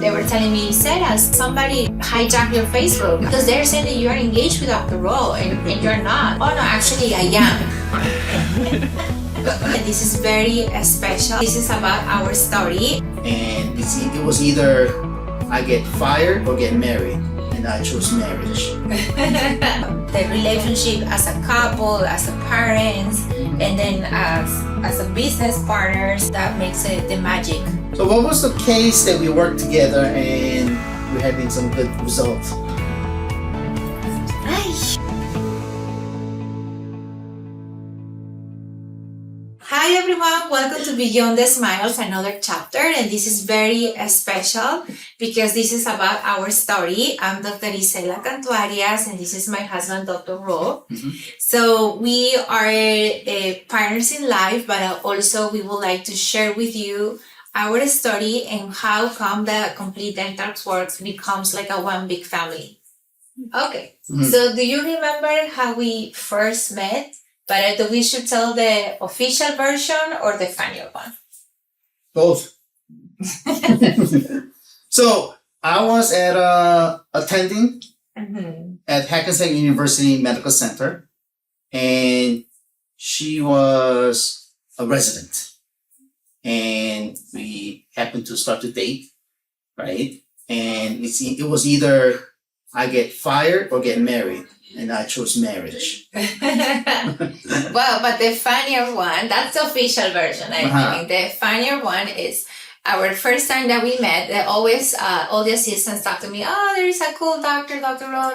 They were telling me, Isela, somebody hijacked your Facebook because they're saying that you are engaged with Dr. Ro and you're not. Oh no, actually I am. This is very special. This is about our story. And it was either I get fired or get married, and I chose marriage. The relationship as a couple, as a parents, and then as a business partners, that makes it the magic. So what was the case that we worked together and we're having some good results? Hi everyone, welcome to Beyond the Smiles, another chapter, and this is very special because this is about our story. I'm Dr. Isela and this is my husband, Dr. Ro. So we are partners in life, but also we would like to share with you our story and how come the Complete Dental Works becomes like a one big family. Okay, so do you remember how we first met? But we should tell the official version or the funny one? Both. So I was attending at Hackensack University Medical Center, and she was a resident. And we happened to start to date, right? And it was either I get fired or get married. And I chose marriage. Well, but the funnier one, that's the official version, I think. The funnier one is our first time that we met, always all the assistants talk to me, oh, there is a cool doctor, Dr. Ro.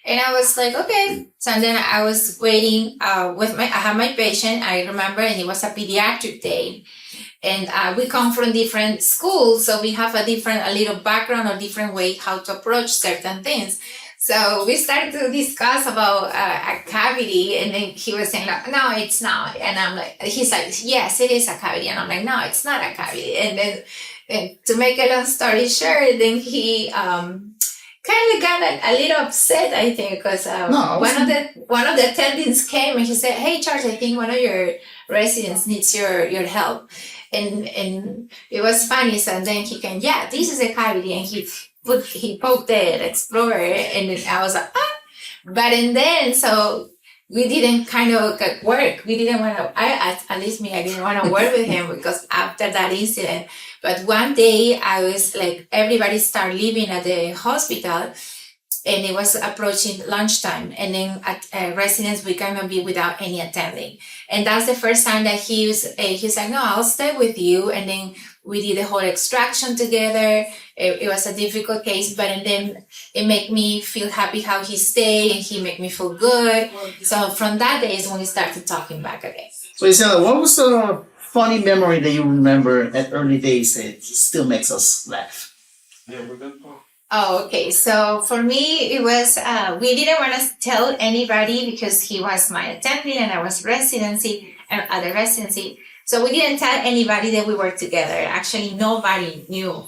And I was like, okay. So then I was waiting I had my patient, I remember, and it was a pediatric day. And we come from different schools, so we have a little background or different way how to approach certain things. So we started to discuss about a cavity, and then he was saying, like, no, it's not. And I'm like, he's like, yes, it is a cavity. And I'm like, no, it's not a cavity. And then to make a long story short, then he kind of got a little upset, I think, because one of the attendants came and he said, hey, Charles, I think one of your residents needs your help. And it was funny. So then he came, yeah, this is a cavity. And he poked the explorer, and then I was like, ah. But and then, so we didn't kind of work. We didn't want to, at least me, I didn't want to work with him because after that incident. But one day I was like, everybody started leaving at the hospital, and it was approaching lunchtime. And then at residence, we cannot be without any attending. And that's the first time that he was like, no, I'll stay with you. And then we did the whole extraction together. It was a difficult case, but then it made me feel happy how he stayed, and he made me feel good. So from that day is when we started talking back again. So Isela, what was the funny memory that you remember at early days that still makes us laugh? Oh, okay. So for me, it was, we didn't want to tell anybody because he was my attending and I was at the residency. So we didn't tell anybody that we were together. Actually, nobody knew.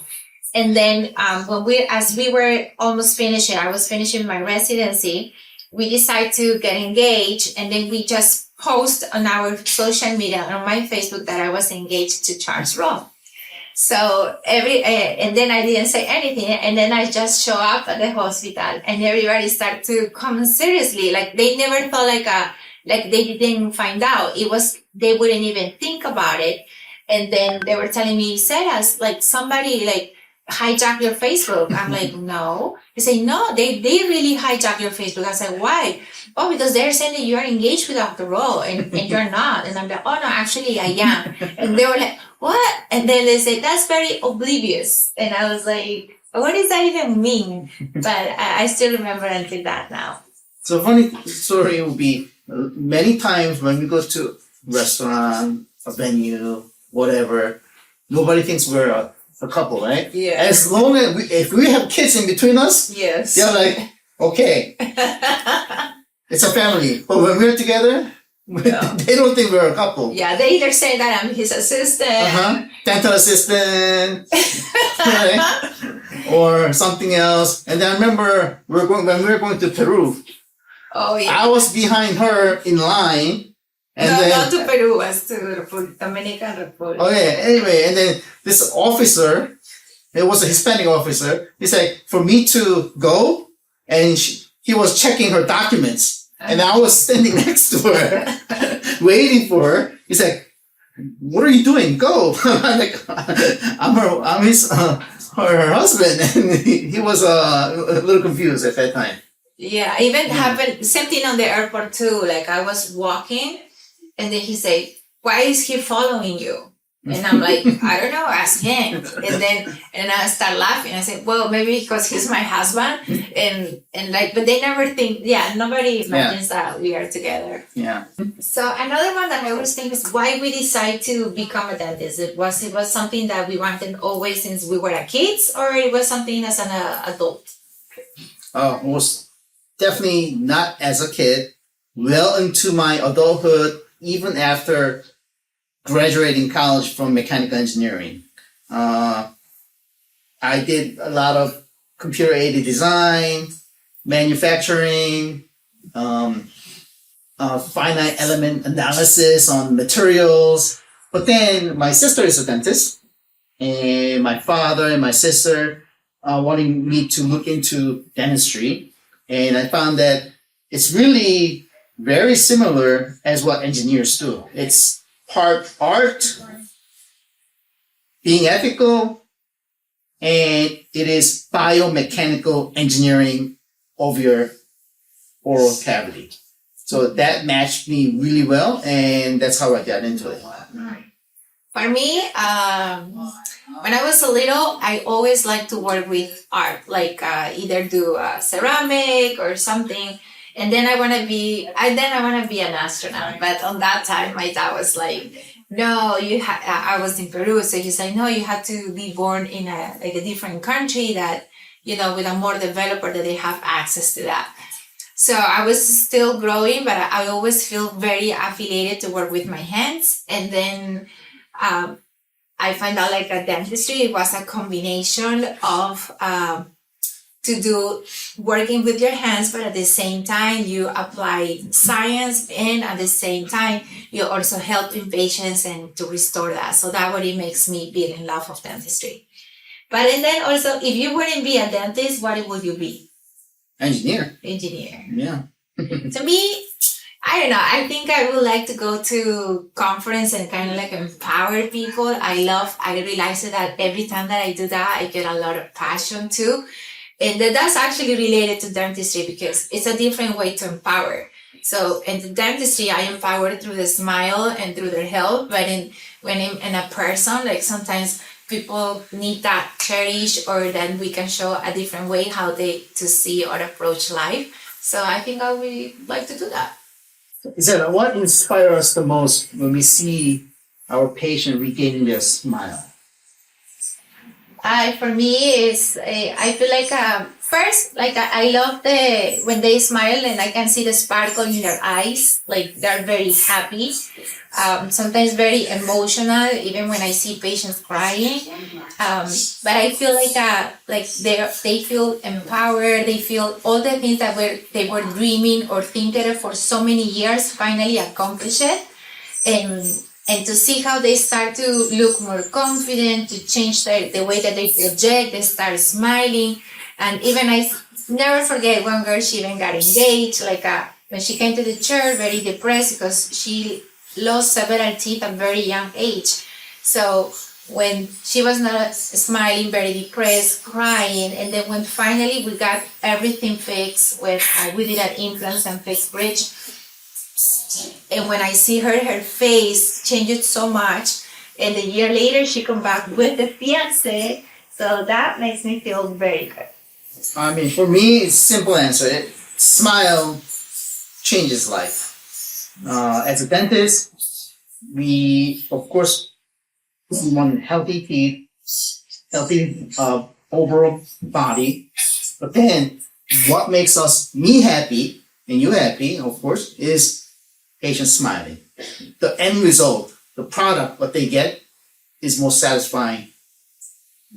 And then as we were almost finishing, I was finishing my residency, we decided to get engaged, and then we just post on our social media, on my Facebook, that I was engaged to Charles Ro. So and then I didn't say anything, and then I just show up at the hospital, and everybody started to come seriously. Like they never thought like they didn't find out. They wouldn't even think about it. And then they were telling me, Sarah, like somebody like hijacked your Facebook. I'm like, no. They say, no, they really hijacked your Facebook. I said, why? Oh, because they're saying that you're engaged with Dr. Ro and you're not. And I'm like, oh no, actually I am. And they were like, what? And then they say, that's very oblivious. And I was like, what does that even mean? But I still remember until that now. So a funny story would be, many times when we go to a restaurant, a venue, whatever, nobody thinks we're a couple, right? Yeah. As long as if we have kids in between us, yes, they're like, okay, it's a family. But when we're together, they don't think we're a couple. Yeah, they either say that I'm his assistant, dental assistant, right? Or something else. And then I remember when we were going to Peru. Oh yeah. I was behind her in line. And no, then, not to Peru, was to Dominican Republic. Oh yeah, anyway, and then this officer It was a Hispanic officer. He said, for me to go, and he was checking her documents. And I was standing next to her, waiting for her. He's like, what are you doing? Go. I'm like, I'm his, her husband. And he was a little confused at that time. Yeah, even happened, same thing on the airport too. Like I was walking and then he said, why is he following you? And I'm like, I don't know, ask him. And I start laughing. I said, well, maybe because he's my husband. And like, but they never think, nobody imagines that we are together. Yeah. So another one that I always think is why we decide to become a dentist. It was something that we wanted always since we were kids, or it was something as an adult? It was definitely not as a kid. Well into my adulthood, even after graduating college from mechanical engineering. I did a lot of computer-aided design, manufacturing, finite element analysis on materials. But then my sister is a dentist, and my father and my sister wanting me to look into dentistry. And I found that it's really very similar as what engineers do. It's part art, being ethical, and it is biomechanical engineering of your oral cavity. So that matched me really well, and that's how I got into it. For me, when I was a little, I always liked to work with art, like either do ceramic or something. And then I want to be an astronaut. But on that time, my dad was like, no, I was in Peru. So he's like, no, you have to be born in a different country that, with a more developer that they have access to that. So I was still growing, but I always feel very affiliated to work with my hands. And then I find out like a dentistry was a combination of to do working with your hands, but at the same time you apply science, and at the same time you also help patients and to restore that. So that's what it makes me be in love of dentistry. But and then also, if you wouldn't be a dentist, what would you be? Engineer. Yeah. To me, I don't know. I think I would like to go to conference and kind of like empower people. I realize that every time that I do that, I get a lot of passion too. And that's actually related to dentistry because it's a different way to empower. So in the dentistry, I empower through the smile and through their health. But when in a person, like sometimes people need that cherish, or then we can show a different way how to see or approach life. So I think I would like to do that. Isela, what inspires us the most when we see our patient regaining their smile? For me, I feel like first, like I love when they smile and I can see the sparkle in their eyes, like they're very happy. Sometimes very emotional, even when I see patients crying. But I feel like they feel empowered. They feel all the things that they were dreaming or thinking of for so many years finally accomplish it, and to see how they start to look more confident, to change the way that they project, they start smiling. And even I never forget one girl, she even got engaged, when she came to the church, very depressed because she lost several teeth at a very young age. So when she was not smiling, very depressed, crying, and then when finally we got everything fixed, we did an implants and fixed bridge. And when I see her face changed so much. And a year later, she come back with the fiance. So that makes me feel very good. I mean, for me, it's a simple answer. Smile changes life. As a dentist, we, of course, want healthy teeth, healthy overall body. But then, what makes me happy, and you happy, of course, is patients smiling. The end result, the product, what they get, is more satisfying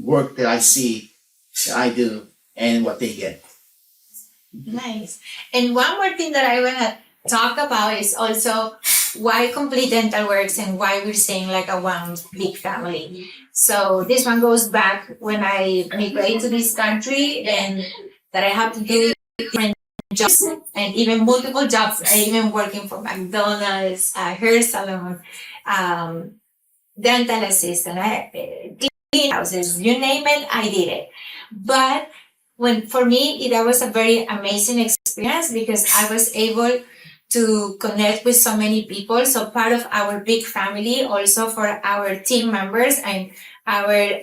work that I see, that I do, and what they get. Nice. And one more thing that I want to talk about is also why complete dental works and why we're saying like a one big family. So this one goes back when I migrated to this country and that I have to do different jobs and even multiple jobs. I even working for McDonald's, hair salon, dental assistant, clean houses, you name it, I did it. But when for me, that was a very amazing experience because I was able to connect with so many people. So part of our big family, also for our team members and our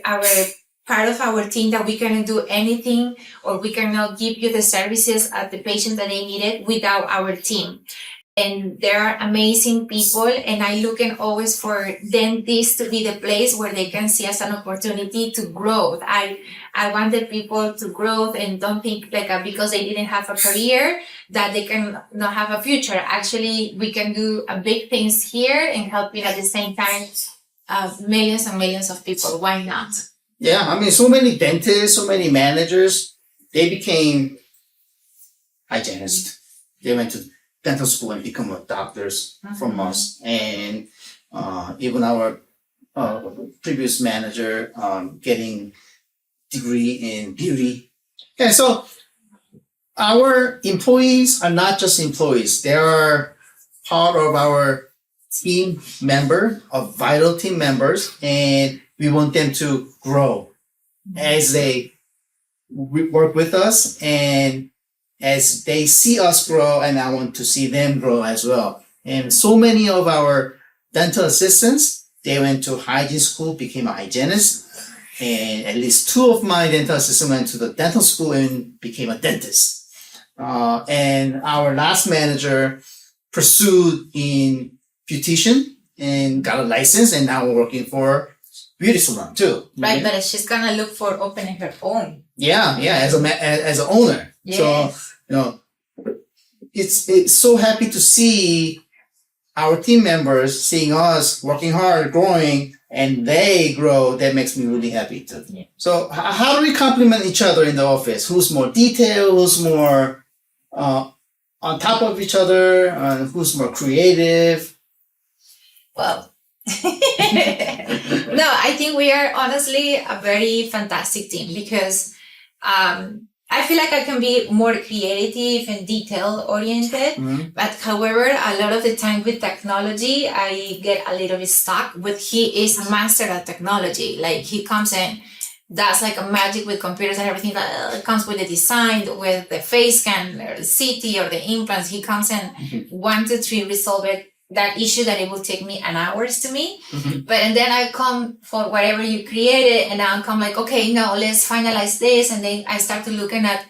part of our team that we cannot do anything or we cannot give you the services at the patient that they needed without our team. And there are amazing people, and I looking always for dentists to be the place where they can see as an opportunity to grow. I want the people to grow and don't think like because they didn't have a career that they can not have a future. Actually, we can do big things here and helping at the same time millions and millions of people. Why not? Yeah, I mean, so many dentists, so many managers, they became hygienists. They went to dental school and become doctors from us. And even our previous manager getting degree in beauty. And so our employees are not just employees. They are part of our team member, of vital team members, and we want them to grow as they work with us and as they see us grow, and I want to see them grow as well. And so many of our dental assistants, they went to hygiene school, became a hygienist, and at least 2 of my dental assistants went to the dental school and became a dentist. And our last manager pursued in beautician and got a license, and now we're working for beauty salon too. Right, but she's gonna look for opening her own. Yeah, as an owner. Yes. So, it's so happy to see our team members seeing us working hard, growing, and they grow. That makes me really happy too. Yeah. So how do we complement each other in the office? Who's more detailed? Who's more on top of each other? Who's more creative? Well, no, I think we are honestly a very fantastic team because I feel like I can be more creative and detail oriented, but however, a lot of the time with technology, I get a little bit stuck. But he is a master at technology. Like he comes in, does like a magic with computers and everything that comes with the design, with the face scan or the CT or the implants. He comes in 1, 2, 3, resolve it. That issue that it will take me an hours to me. And then I come for whatever you created and I'll come like, okay, no, let's finalize this. And then I start to looking at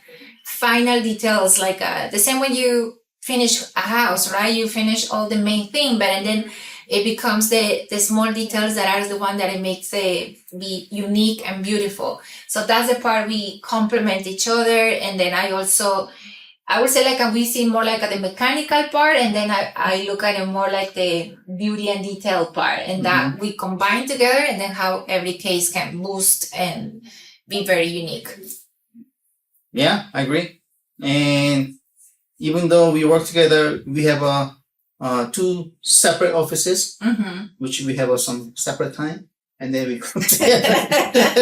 final details, like the same when you finish a house, right? You finish all the main thing, and then it becomes the small details that are the one that it makes it be unique and beautiful. So that's the part we complement each other. And then I would say like we see more like the mechanical part, and then I look at it more like the beauty and detail part, and that we combine together, and then how every case can boost and be very unique. Yeah, I agree. And even though we work together, we have 2 separate offices, which we have some separate time, and then we come together,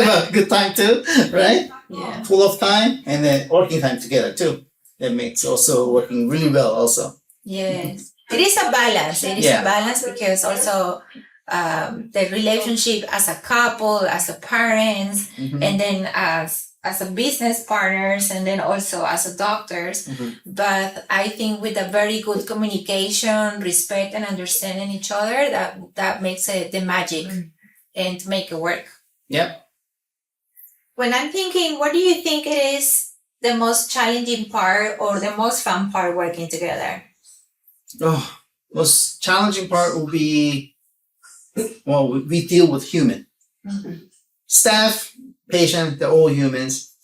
have a good time too, right? Yeah. Full of time, and then working time together too. That makes also working really well also. Yes. It is a balance. It is a balance because also the relationship as a couple, as a parents, and then as a business partners, and then also as a doctors. But I think with a very good communication, respect, and understanding each other, that makes it the magic and to make it work. Yep. When I'm thinking, what do you think it is the most challenging part or the most fun part working together? Oh, most challenging part will be, well, we deal with human. Staff, patient, they're all humans.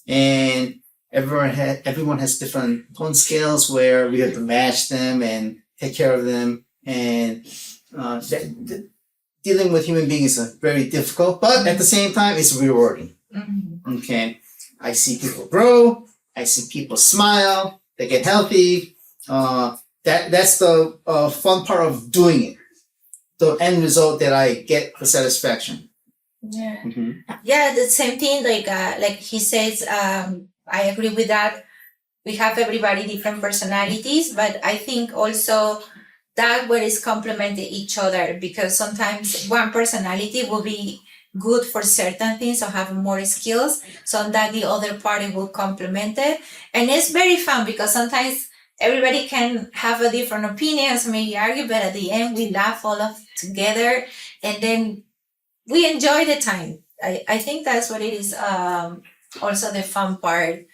And everyone has different tone scales where we have to match them and take care of them. And dealing with human beings is very difficult, but at the same time, it's rewarding. Okay. I see people grow. I see people smile. They get healthy. that's the fun part of doing it. The end result that I get the satisfaction. Yeah. Mm-hmm. Yeah, the same thing. Like he says, I agree with that. We have everybody different personalities, but I think also that what is complementing each other, because sometimes one personality will be good for certain things or have more skills, so that the other party will complement it. And it's very fun because sometimes everybody can have a different opinions, maybe argue, but at the end we laugh all of together and then we enjoy the time. I think that's what it is. Also the fun part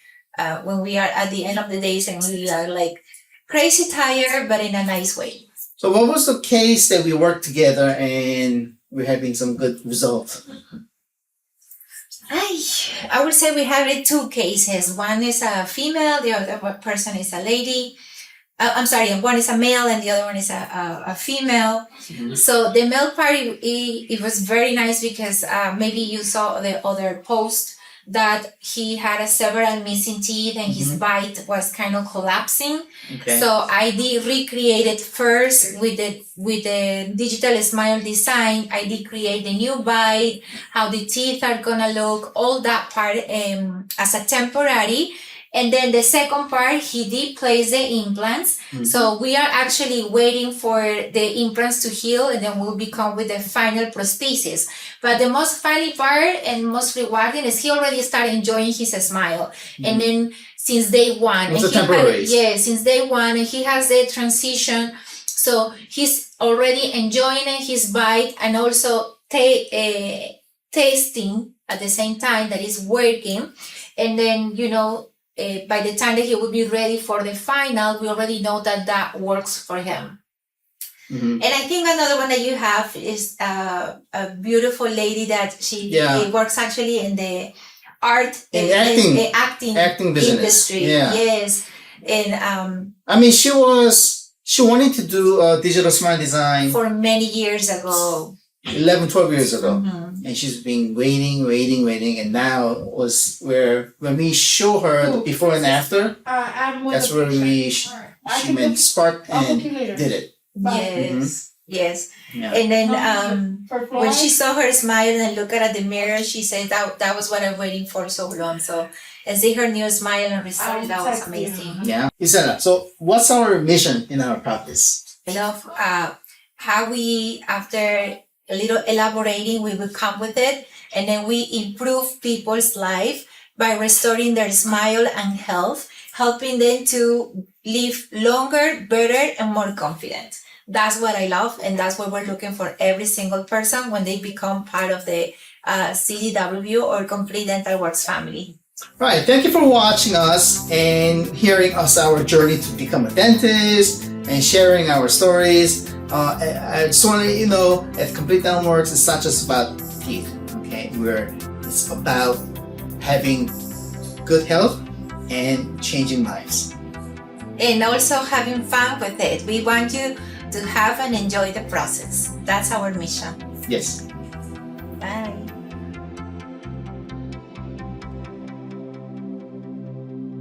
when we are at the end of the days and we are like crazy tired, but in a nice way. So what was the case that we worked together and we're having some good results? I would say we have two cases. One is a female, the other person is a lady. I'm sorry, one is a male and the other one is a female. Mm-hmm. So the male part, it was very nice because maybe you saw the other post that he had several missing teeth and his bite was kind of collapsing. Okay. So I did recreate it first with the digital smile design. I did create the new bite, how the teeth are gonna look, all that part as a temporary. And then the second part, he did place the implants. Mm-hmm. So we are actually waiting for the implants to heal and then we'll become with the final prosthesis. But the most funny part and most rewarding is he already started enjoying his smile. Mm-hmm. And then since day one, it's temporary. Since day one, and he has the transition. So he's already enjoying his bite and also tasting at the same time that is working. And then, by the time that he will be ready for the final, we already know that works for him. Mm-hmm. And I think another one that you have is a beautiful lady that she works actually in the art acting business. Industry. Yeah. Yes. And I mean, she wanted to do digital smile design for many years ago. 11, 12 years ago. Mm-hmm. And she's been waiting. And now was where, when we show her the before and after, that's where she went spark and did it. Yes. Mm-hmm. Yes. Yeah. And then when she saw her smile and look at the mirror, she said that was what I'm waiting for so long. So and see her new smile and result, that was amazing. Yeah. Isela, so what's our mission in our practice? I love how we, after a little elaborating, we will come with it, and then we improve people's life by restoring their smile and health, helping them to live longer, better, and more confident. That's what I love, and that's what we're looking for every single person when they become part of the CDW or Complete Dental Works family. Right. Thank you for watching us and hearing us our journey to become a dentist and sharing our stories. I just want to let you know, at Complete Dental Works, it's not just about teeth. Okay, it's about having good health and changing lives, and also having fun with it. We want you to have and enjoy the process. That's our mission. Yes. Bye.